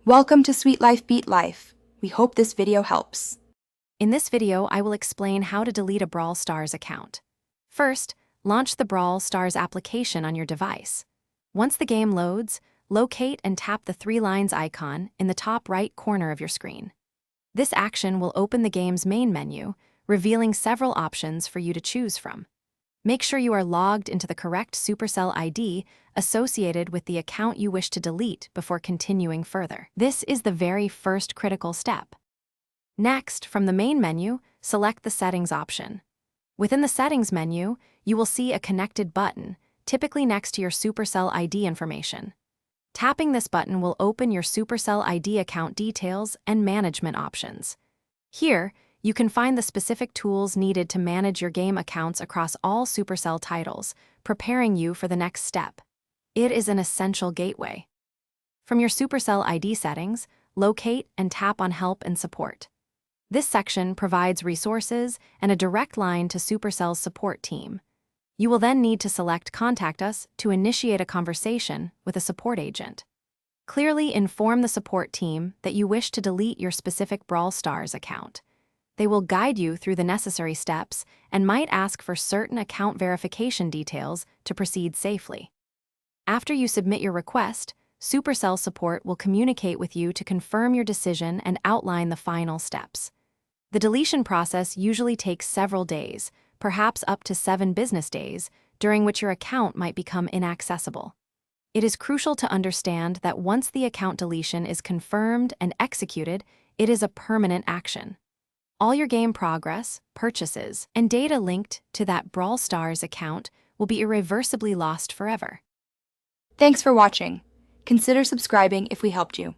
Welcome to Sweet Life Beat Life. We hope this video helps. In this video, I will explain how to delete a Brawl Stars account. First, launch the Brawl Stars application on your device. Once the game loads, locate and tap the three lines icon in the top right corner of your screen. This action will open the game's main menu, revealing several options for you to choose from. Make sure you are logged into the correct Supercell ID associated with the account you wish to delete before continuing further. This is the very first critical step. Next, from the main menu, select the Settings option. Within the Settings menu, you will see a connected button, typically next to your Supercell ID information. Tapping this button will open your Supercell ID account details and management options. Here, you can find the specific tools needed to manage your game accounts across all Supercell titles, preparing you for the next step. It is an essential gateway. From your Supercell ID settings, locate and tap on Help and Support. This section provides resources and a direct line to Supercell's support team. You will then need to select Contact Us to initiate a conversation with a support agent. Clearly inform the support team that you wish to delete your specific Brawl Stars account. They will guide you through the necessary steps and might ask for certain account verification details to proceed safely. After you submit your request, Supercell support will communicate with you to confirm your decision and outline the final steps. The deletion process usually takes several days, perhaps up to 7 business days, during which your account might become inaccessible. It is crucial to understand that once the account deletion is confirmed and executed, it is a permanent action. All your game progress, purchases, and data linked to that Brawl Stars account will be irreversibly lost forever. Thanks for watching. Consider subscribing if we helped you.